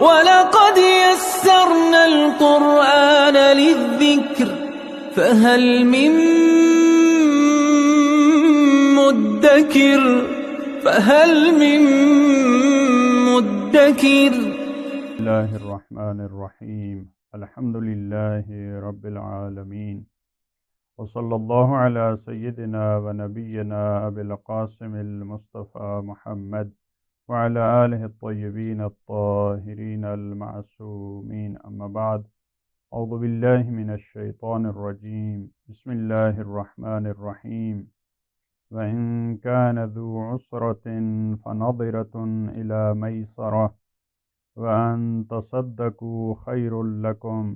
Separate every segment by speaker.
Speaker 1: وَلَقَدْ يَسَّرْنَا الْقُرْآنَ لِلذِّكْرِ فَهَلْ مِن مُّدَّكِرٍ
Speaker 2: بسم الله الرحمن الرحيم. الحمد لله رب العالمين، وصلى الله على سيدنا ونبينا أبي القاسم المصطفى محمد وعلى آله الطيبين الطاهرين المعصومين، أما بعد. أعوذ بالله من الشيطان الرجيم. بسم الله الرحمن الرحيم. وإن كان ذو عسرة فنظرة إلى ميسرة وأن تصدقوا خير لكم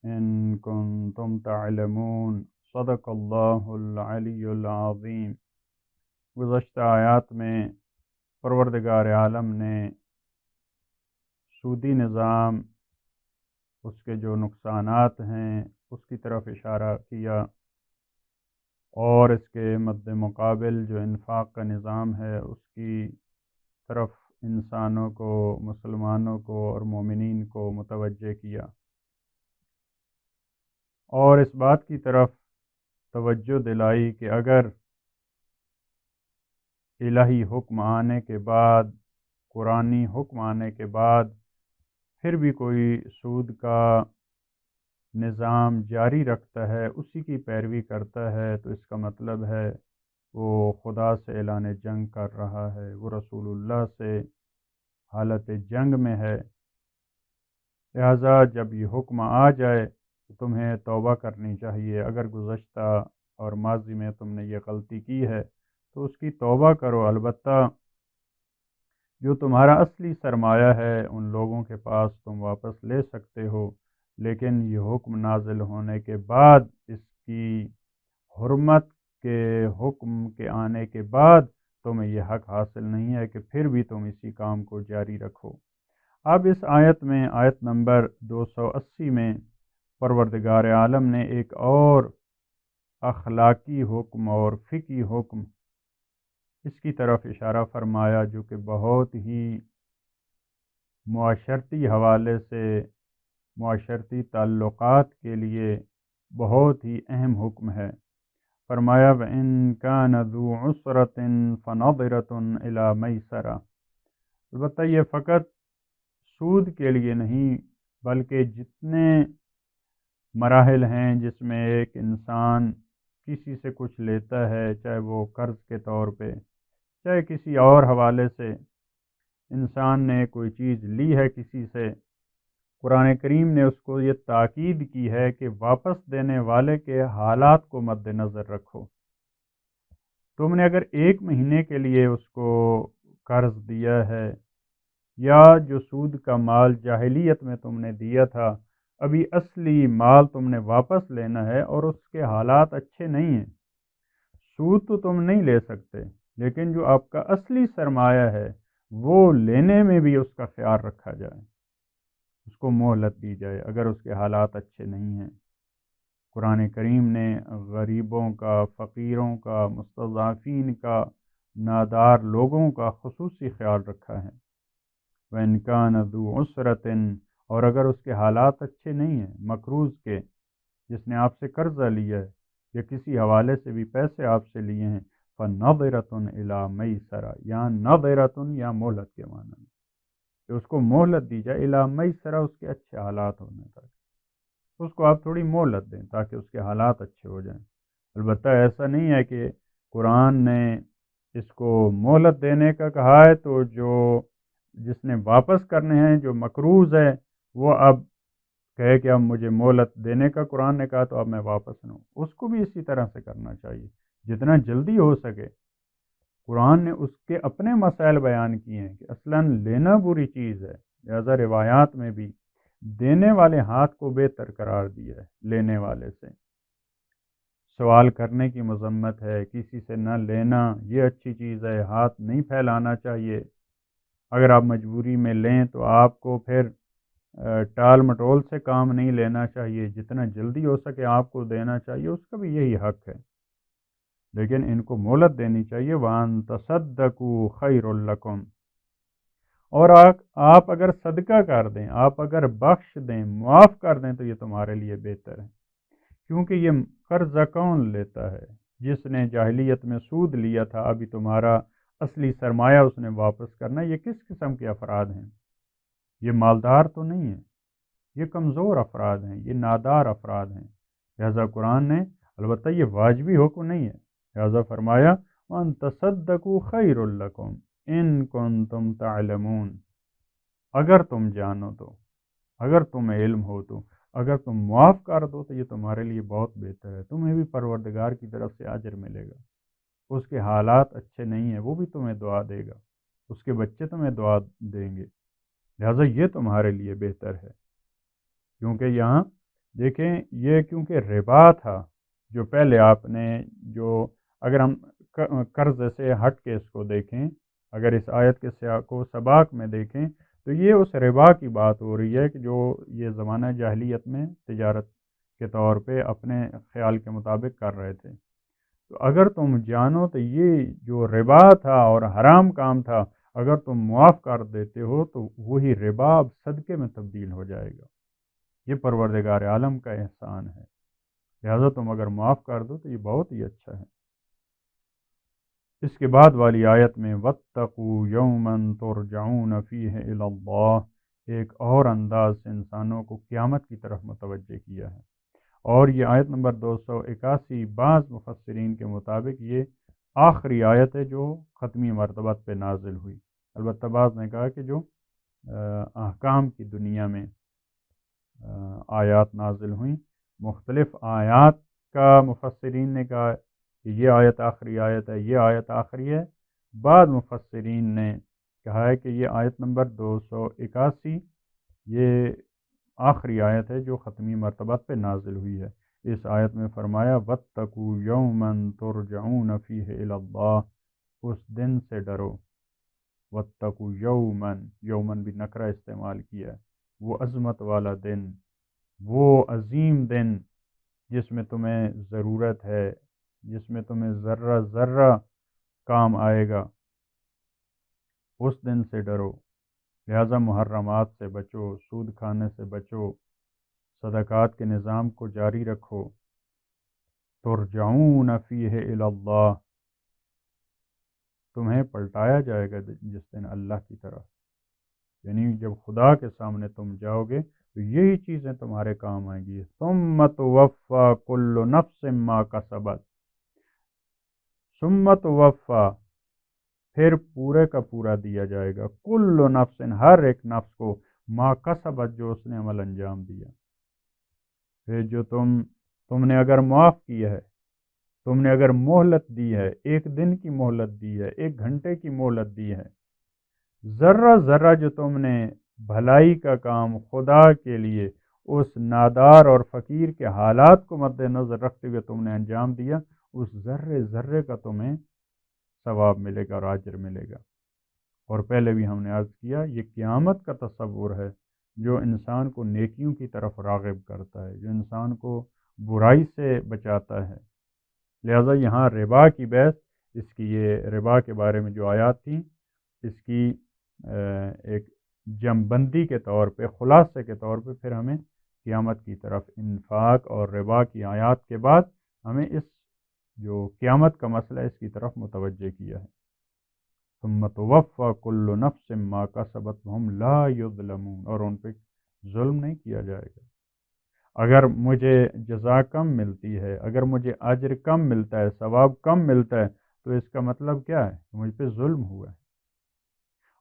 Speaker 2: إن كنتم تعلمون، صدق اللہ العلی العظیم۔ گزشتہ آیات میں پروردگار عالم نے سودی نظام، اس کے جو نقصانات ہیں اس کی طرف اشارہ کیا، اور اس کے مد مقابل جو انفاق کا نظام ہے اس کی طرف انسانوں کو، مسلمانوں کو اور مومنین کو متوجہ کیا، اور اس بات کی طرف توجہ دلائی کہ اگر الہی حکم آنے کے بعد، قرآنی حکم آنے کے بعد پھر بھی کوئی سود کا نظام جاری رکھتا ہے، اسی کی پیروی کرتا ہے، تو اس کا مطلب ہے وہ خدا سے اعلان جنگ کر رہا ہے، وہ رسول اللہ سے حالت جنگ میں ہے۔ لہذا جب یہ حکم آ جائے تو تمہیں توبہ کرنی چاہیے۔ اگر گزشتہ اور ماضی میں تم نے یہ غلطی کی ہے تو اس کی توبہ کرو۔ البتہ جو تمہارا اصلی سرمایہ ہے ان لوگوں کے پاس تم واپس لے سکتے ہو، لیکن یہ حکم نازل ہونے کے بعد، اس کی حرمت کے حکم کے آنے کے بعد تمہیں یہ حق حاصل نہیں ہے کہ پھر بھی تم اسی کام کو جاری رکھو۔ اب اس آیت میں، آیت نمبر 280 میں، پروردگار عالم نے ایک اور اخلاقی حکم اور فقہی حکم اس کی طرف اشارہ فرمایا، جو کہ بہت ہی معاشرتی حوالے سے، معاشرتی تعلقات کے لیے بہت ہی اہم حکم ہے۔ فرمایا وَإِن كَانَ ذُو عُسْرَةٍ فَنَظِرَةٌ إِلَى مَيْسَرَةٍ۔ البتہ یہ فقط سود کے لیے نہیں، بلکہ جتنے مراحل ہیں جس میں ایک انسان کسی سے کچھ لیتا ہے، چاہے وہ قرض کے طور پہ، چاہے کسی اور حوالے سے انسان نے کوئی چیز لی ہے کسی سے، قرآن کریم نے اس کو یہ تاکید کی ہے کہ واپس دینے والے کے حالات کو مد نظر رکھو۔ تم نے اگر 1 مہینے کے لیے اس کو قرض دیا ہے، یا جو سود کا مال جاہلیت میں تم نے دیا تھا، ابھی اصلی مال تم نے واپس لینا ہے اور اس کے حالات اچھے نہیں ہیں، سود تو تم نہیں لے سکتے، لیکن جو آپ کا اصلی سرمایہ ہے وہ لینے میں بھی اس کا خیال رکھا جائے، اس کو مہلت دی جائے اگر اس کے حالات اچھے نہیں ہیں۔ قرآن کریم نے غریبوں کا، فقیروں کا، مستضعفین کا، نادار لوگوں کا خصوصی خیال رکھا ہے۔ وَإِن كَانَ ذُو عُسْرَةٍ، اور اگر اس کے حالات اچھے نہیں ہیں، مقروض کے، جس نے آپ سے قرضہ لیا ہے یا کسی حوالے سے بھی پیسے آپ سے لیے ہیں، فَنَظِرَةٌ إِلَى مَيْسَرَةٍ، یا نَظِرَةٌ یا مہلت کے معنی میں، کہ اس کو مہلت دی جائے، إِلَى مَيْسَرَةٍ، اس کے اچھے حالات ہونے تک اس کو آپ تھوڑی مہلت دیں تاکہ اس کے حالات اچھے ہو جائیں۔ البتہ ایسا نہیں ہے کہ قرآن نے اس کو مہلت دینے کا کہا ہے تو جس نے واپس کرنے ہیں، جو مقروض ہے، وہ اب کہے کہ اب مجھے مہلت دینے کا قرآن نے کہا تو اب میں واپس لوں، اس کو بھی اسی طرح سے کرنا چاہیے جتنا جلدی ہو سکے۔ قرآن نے اس کے اپنے مسائل بیان کیے ہیں کہ اصلاً لینا بری چیز ہے، لہذا روایات میں بھی دینے والے ہاتھ کو بہتر قرار دیا ہے لینے والے سے۔ سوال کرنے کی مذمت ہے، کسی سے نہ لینا یہ اچھی چیز ہے، ہاتھ نہیں پھیلانا چاہیے۔ اگر آپ مجبوری میں لیں تو آپ کو پھر ٹال مٹول سے کام نہیں لینا چاہیے، جتنا جلدی ہو سکے آپ کو دینا چاہیے، اس کا بھی یہی حق ہے، لیکن ان کو مہلت دینی چاہیے۔ وَأَن تَصَدَّقُوا خَيْرٌ لَكُمْ، اور آپ اگر صدقہ کر دیں، آپ اگر بخش دیں، معاف کر دیں تو یہ تمہارے لیے بہتر ہے، کیونکہ یہ قرضہ کون لیتا ہے؟ جس نے جاہلیت میں سود لیا تھا، ابھی تمہارا اصلی سرمایہ اس نے واپس کرنا ہے۔ یہ کس قسم کے افراد ہیں؟ یہ مالدار تو نہیں ہیں، یہ کمزور افراد ہیں، یہ نادار افراد ہیں۔ لہذا قرآن نے، البتہ یہ واجبی حکم نہیں ہے، لہذا فرمایا وَأَن تَصَدَّقُوا خَيْرٌ لَكُمْ إِن كُنتُمْ تَعْلَمُونَ، اگر تم جانو تو، اگر تمہیں علم ہو تو، اگر تم معاف کر دو تو یہ تمہارے لیے بہت بہتر ہے، تمہیں بھی پروردگار کی طرف سے اجر ملے گا۔ اس کے حالات اچھے نہیں ہیں، وہ بھی تمہیں دعا دے گا، اس کے بچے تمہیں دعا دیں گے، لہذا یہ تمہارے لیے بہتر ہے۔ کیونکہ یہاں دیکھیں، یہ کیونکہ ربا تھا جو پہلے آپ نے، جو اگر ہم قرض سے ہٹ کے اس کو دیکھیں، اگر اس آیت کے سیاق و سباق میں دیکھیں تو یہ اس ربا کی بات ہو رہی ہے کہ جو یہ زمانہ جاہلیت میں تجارت کے طور پہ اپنے خیال کے مطابق کر رہے تھے۔ تو اگر تم جانو تو یہ جو ربا تھا اور حرام کام تھا، اگر تم معاف کر دیتے ہو تو وہی ربا اب صدقے میں تبدیل ہو جائے گا۔ یہ پروردگار عالم کا احسان ہے، لہذا تم اگر معاف کر دو تو یہ بہت ہی اچھا ہے۔ اس کے بعد والی آیت میں وَاتَّقُوا يَوْمًا تُرْجَعُونَ فِيهِ إِلَى اللَّهِ ایک اور انداز سے انسانوں کو قیامت کی طرف متوجہ کیا ہے، اور یہ آیت نمبر 281 بعض مفسرین کے مطابق یہ آخری آیت ہے جو ختمی مرتبت پہ نازل ہوئی۔ البتہ بعض نے کہا کہ جو احکام کی دنیا میں آیات نازل ہوئیں، مختلف آیات کا مفسرین نے کہا کہ یہ آیت آخری آیت ہے، یہ آیت آخری ہے۔ بعض مفسرین نے کہا ہے کہ یہ آیت نمبر 281 یہ آخری آیت ہے جو ختمی مرتبت پہ نازل ہوئی ہے۔ اس آیت میں فرمایا وَاتَّقُوا يَوْمًا تُرْجَعُونَ فِيهِ إِلَى اللَّهِ، اس دن سے ڈرو۔ وَاتَّقُوا يَوْمًا، یومن بھی نکرہ استعمال کیا ہے، وہ عظمت والا دن، وہ عظیم دن جس میں تمہیں ضرورت ہے، جس میں تمہیں ذرہ ذرہ کام آئے گا، اس دن سے ڈرو۔ لہذا محرمات سے بچو، سود کھانے سے بچو، صدقات کے نظام کو جاری رکھو۔ ترجعون فیہ الی اللہ، تمہیں پلٹایا جائے گا جس دن اللہ کی طرف، یعنی جب خدا کے سامنے تم جاؤ گے تو یہی چیزیں تمہارے کام آئیں گی۔ ثم توفی کل نفس ما کسبت، ثم توفی، پھر پورے کا پورا دیا جائے گا، کل نفس، ہر ایک نفس کو، ما کسبت، جو اس نے عمل انجام دیا۔ پھر جو تم نے اگر معاف کیا ہے، تم نے اگر مہلت دی ہے، ایک دن کی مہلت دی ہے، ایک گھنٹے کی مہلت دی ہے، ذرہ ذرہ جو تم نے بھلائی کا کام خدا کے لیے اس نادار اور فقیر کے حالات کو مد نظر رکھتے ہوئے تم نے انجام دیا، اس ذرے ذرے کا تمہیں ثواب ملے گا اور اجر ملے گا۔ اور پہلے بھی ہم نے عرض کیا، یہ قیامت کا تصور ہے جو انسان کو نیکیوں کی طرف راغب کرتا ہے، جو انسان کو برائی سے بچاتا ہے۔ لہذا یہاں ربا کی بحث، اس کی یہ ربا کے بارے میں جو آیات تھیں، اس کی ایک جم بندی کے طور پہ، خلاصے کے طور پہ، پھر ہمیں قیامت کی طرف انفاق اور ربا کی آیات کے بعد ہمیں اس جو قیامت کا مسئلہ ہے اس کی طرف متوجہ کیا ہے۔ ثم توفی کل نفس ما کسبت وہم لا یظلمون، اور ان پہ ظلم نہیں کیا جائے گا۔ اگر مجھے جزا کم ملتی ہے، اگر مجھے اجر کم ملتا ہے، ثواب کم ملتا ہے، تو اس کا مطلب کیا ہے؟ مجھ پہ ظلم ہوا ہے۔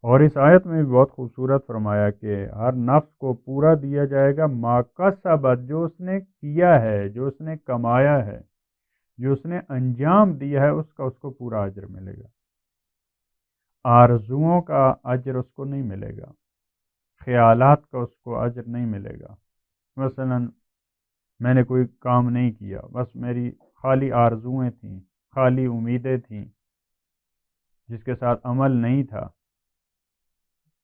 Speaker 2: اور اس آیت میں بھی بہت خوبصورت فرمایا کہ ہر نفس کو پورا دیا جائے گا ما کسبت، جو اس نے کیا ہے، جو اس نے کمایا ہے، جو اس نے انجام دیا ہے، اس کو پورا اجر ملے گا۔ آرزوؤں کا اجر اس کو نہیں ملے گا، خیالات کا اس کو اجر نہیں ملے گا۔ مثلا میں نے کوئی کام نہیں کیا، بس میری خالی آرزوئیں تھیں، خالی امیدیں تھیں، جس کے ساتھ عمل نہیں تھا،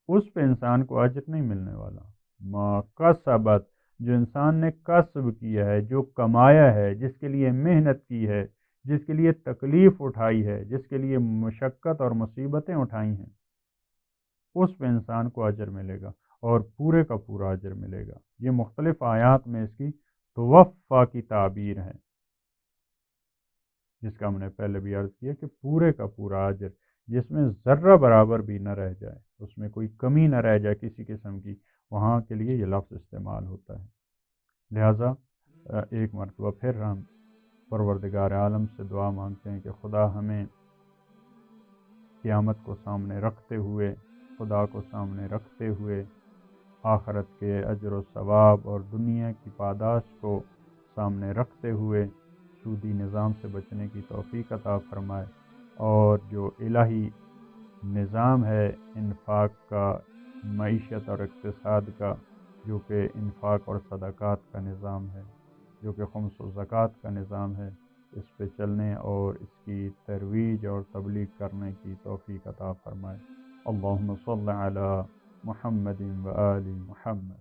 Speaker 2: اس پہ انسان کو اجر نہیں ملنے والا۔ ما کسبت، جو انسان نے کسب کیا ہے، جو کمایا ہے، جس کے لیے محنت کی ہے، جس کے لیے تکلیف اٹھائی ہے، جس کے لیے مشقت اور مصیبتیں اٹھائی ہیں، اس پہ انسان کو اجر ملے گا اور پورے کا پورا اجر ملے گا۔ یہ مختلف آیات میں اس کی توفع کی تعبیر ہے، جس کا ہم نے پہلے بھی عرض کیا کہ پورے کا پورا اجر، جس میں ذرہ برابر بھی نہ رہ جائے، اس میں کوئی کمی نہ رہ جائے کسی قسم کی، وہاں کے لیے یہ لفظ استعمال ہوتا ہے۔ لہٰذا ایک مرتبہ پھر ہم پروردگار عالم سے دعا مانگتے ہیں کہ خدا ہمیں قیامت کو سامنے رکھتے ہوئے، خدا کو سامنے رکھتے ہوئے، آخرت کے اجر و ثواب اور دنیا کی پاداش کو سامنے رکھتے ہوئے سودی نظام سے بچنے کی توفیق عطا فرمائے، اور جو الہی نظام ہے انفاق کا، معیشت اور اقتصاد کا، جو کہ انفاق اور صدقات کا نظام ہے، جو کہ خمس و زکوٰۃ کا نظام ہے، اس پہ چلنے اور اس کی ترویج اور تبلیغ کرنے کی توفیق عطا فرمائے۔ اللہم صل علی محمد و آل محمد۔